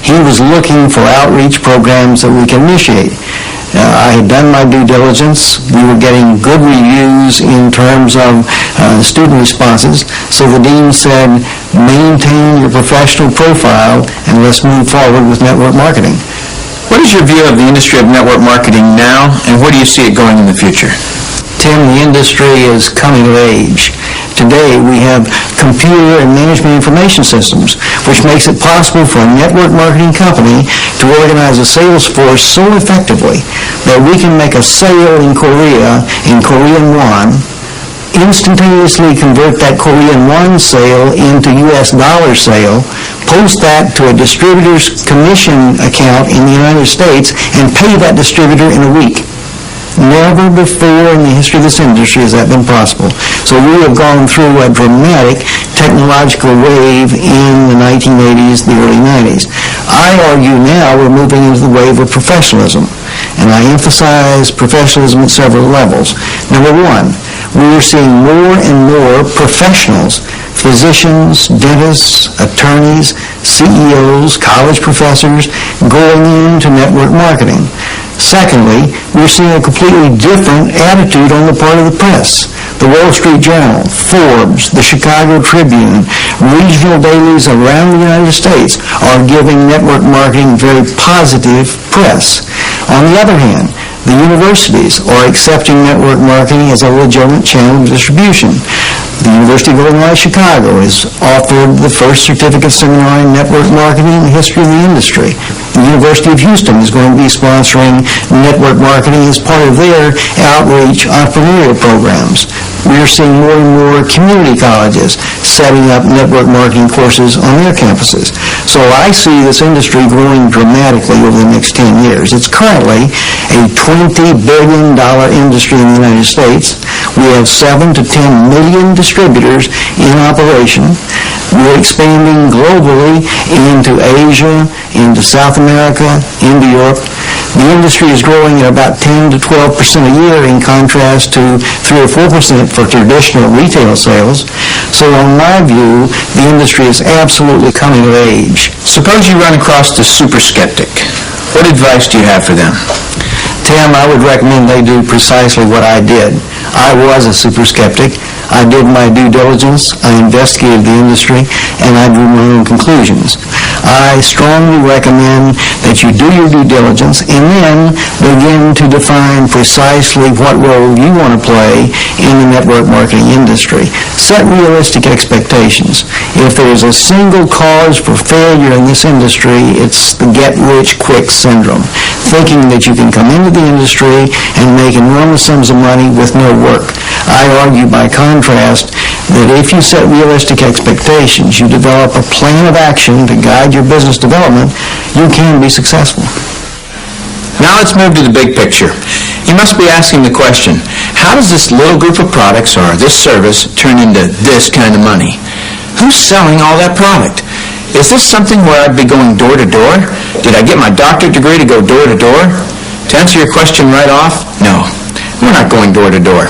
He was looking for outreach programs that we can initiate. I had done my due diligence. We were getting good reviews in terms of student responses. So the dean said, maintain your professional profile and let's move forward with network marketing. What is your view of the industry of network marketing now, and where do you see it going in the future? Tim, the industry is coming of age. Today, we have computer and management information systems, which makes it possible for a network marketing company to organize a sales force so effectively that we can make a sale in Korea in Korean won, instantaneously convert that Korean won sale into U.S. dollar sale, post that to a distributor's commission account in the United States, and pay that distributor in a week. Never before in the history of this industry has that been possible. So we have gone through a dramatic technological wave in the 1980s, the early 90s. I argue now we're moving into the wave of professionalism, and I emphasize professionalism at several levels. Number one, we are seeing more and more professionals, physicians, dentists, attorneys, CEOs, college professors, going into network marketing. Secondly, we're seeing a completely different attitude on the part of the press. The Wall Street Journal, Forbes, the Chicago Tribune, regional dailies around the United States are giving network marketing very positive press. On the other hand, the universities are accepting network marketing as a legitimate channel of distribution. The University of Illinois Chicago has offered the first certificate seminar in network marketing in the history of the industry. The University of Houston is going to be sponsoring network marketing as part of their outreach entrepreneurial programs. We are seeing more and more community colleges setting up network marketing courses on their campuses. So I see this industry growing dramatically over the next 10 years. It's currently a $20 billion industry in the United States. We have 7 to 10 million distributors in operation. We're expanding globally into Asia, into South America, into Europe. The industry is growing at about 10 to 12% a year in contrast to 3 or 4% for traditional retail sales. So in my view, the industry is absolutely coming of age. Suppose you run across the super skeptic. What advice do you have for them? Tim, I would recommend they do precisely what I did. I was a super skeptic. I did my due diligence, I investigated the industry, and I drew my own conclusions. I strongly recommend that you do your due diligence and then begin to define precisely what role you want to play in the network marketing industry. Set realistic expectations. If there is a single cause for failure in this industry, it's the get-rich-quick syndrome, thinking that you can come into the industry and make enormous sums of money with no work. I argue by contrast that if you set realistic expectations, you develop a plan of action to guide your business development, you can be successful. Now let's move to the big picture. You must be asking the question, how does this little group of products or this service turn into this kind of money? Who's selling all that product? Is this something where I'd be going door to door? Did I get my doctorate degree to go door to door? To answer your question right off, no. We're not going door to door.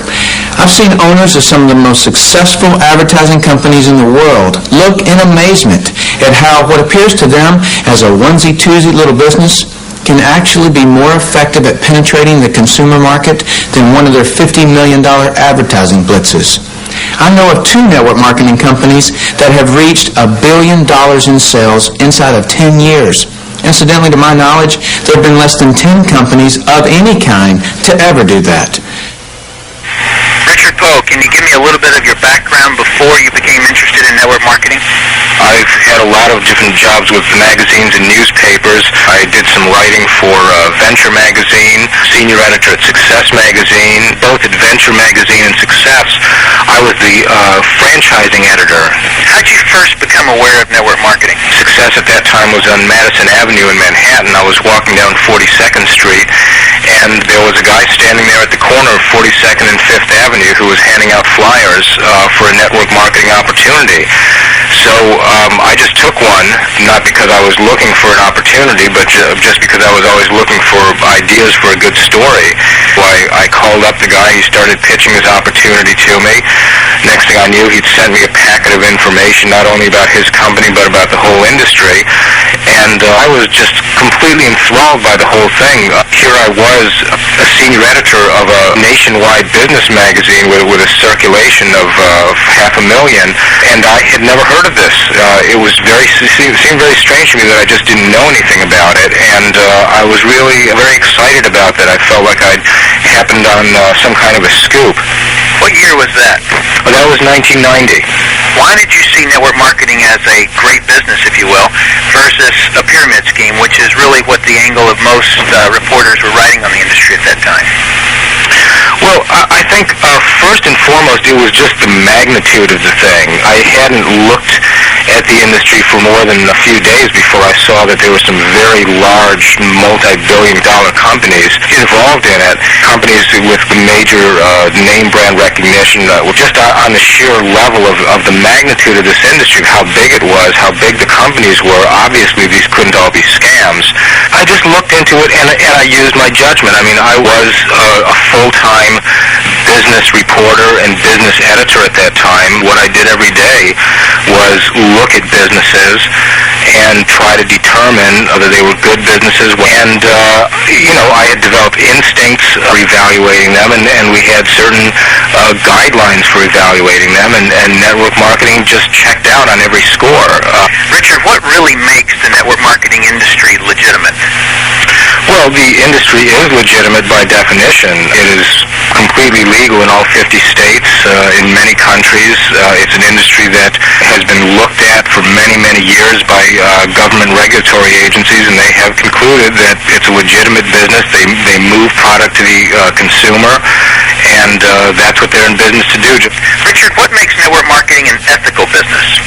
I've seen owners of some of the most successful advertising companies in the world look in amazement at how what appears to them as a onesie-twosie little business can actually be more effective at penetrating the consumer market than one of their $50 million advertising blitzes. I know of 2 network marketing companies that have reached $1 billion in sales inside of 10 years. Incidentally, to my knowledge, there have been less than 10 companies of any kind to ever do that. Richard Poe, can you give me a little bit of your background before you became interested in network marketing? I've had a lot of different jobs with magazines and newspapers. I did some writing for Venture Magazine, senior editor at Success Magazine, both at Venture Magazine and Success. I was the franchising editor. How did you first become aware of network marketing? Success at that time was on Madison Avenue in Manhattan. I was walking down 42nd Street, and there was a guy standing there at the corner of 42nd and 5th Avenue who was handing out flyers for a network marketing opportunity. So I just took one, not because I was looking for an opportunity, opportunity, but just because I was always looking for ideas for a good story, I called up the guy. He started pitching his opportunity to me. Next thing I knew, he'd sent me a packet of information, not only about his company, but about the whole industry. And I was just completely enthralled by the whole thing. Here I was, a senior editor of a nationwide business magazine with a circulation of 500,000, and I had never heard of this. It seemed very strange to me that I just didn't know anything about it, and I was really very excited about that. I felt like I'd happened on some kind of a scoop. What year was that? Well, that was 1990. Why did you see network marketing as a great business, if you will, versus a pyramid scheme, which is really what the angle of most reporters were writing on the industry at that time? Well, I think first and foremost, it was just the magnitude of the thing. I hadn't looked at the industry for more than a few days before I saw that there were some very large, multi-billion-dollar companies involved in it, companies with major name brand recognition, just on the sheer level of the magnitude of this industry, how big it was, how big the companies were. Obviously, these couldn't all be scams. I just looked into it, and I used my judgment. I mean, I was a full-time business reporter and business editor at that time. What I did every day was look at businesses and try to determine whether they were good businesses. And, I had developed instincts for evaluating them, and we had certain guidelines for evaluating them, and network marketing just checked out on every score. Richard, what really makes the network marketing industry legitimate? Well, the industry is legitimate by definition. It is completely legal in all 50 states, in many countries. It's an industry that has been looked at for many, many years by government regulatory agencies, and they have concluded that it's a legitimate business. They move product to the consumer, and that's what they're in business to do. Richard, what makes network marketing an ethical business?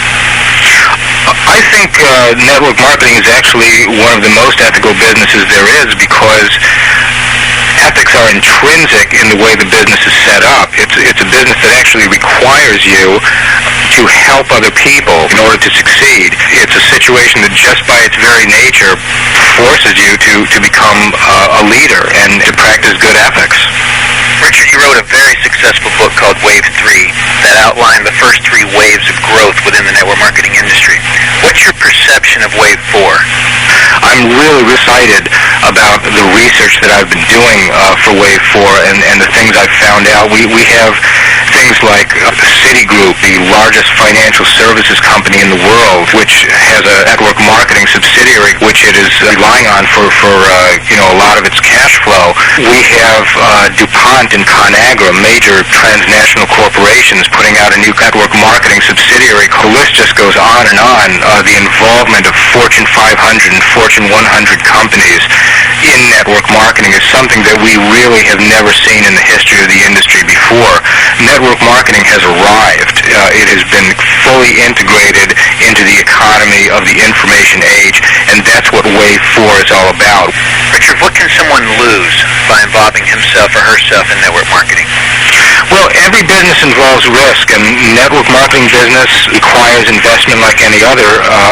I think network marketing is actually one of the most ethical businesses there is, because ethics are intrinsic in the way the business is set up. It's a business that actually requires you to help other people in order to succeed. It's a situation that just by its very nature forces you to become a leader and to practice good ethics. Richard, you wrote a very successful book called Wave 3 that outlined the first 3 waves of growth within the network marketing industry. What's your perception of Wave 4? I'm really excited about the research that I've been doing for Wave 4 and the things I've found out. We have things like Citigroup, the largest financial services company in the world, which has a network marketing subsidiary which it is relying on for a lot of its cash flow. We have DuPont and ConAgra, major transnational corporations, putting out a new network marketing subsidiary. The list just goes on and on. The involvement of Fortune 500 and Fortune 100 companies in network marketing is something that we really have never seen in the history of the industry before. Network marketing has arrived. It has been fully integrated into the economy of the information age, and that's what Wave 4 is all about. Richard, what can someone lose by involving himself or herself in network marketing? Well, every business involves risk, and network marketing business requires investment like any other.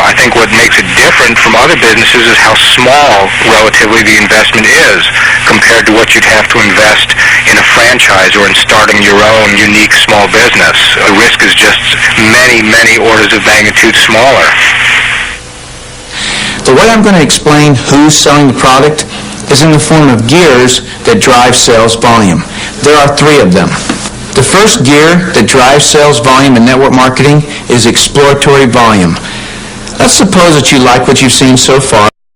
I think what makes it different from other businesses is how small, relatively, the investment is compared to what you'd have to invest in a franchise or in starting your own unique small business. The risk is just many, many orders of magnitude smaller. The way I'm going to explain who's selling the product is in the form of gears that drive sales volume. There are 3 of them. The first gear that drives sales volume in network marketing is exploratory volume. Let's suppose that you like what you've seen so far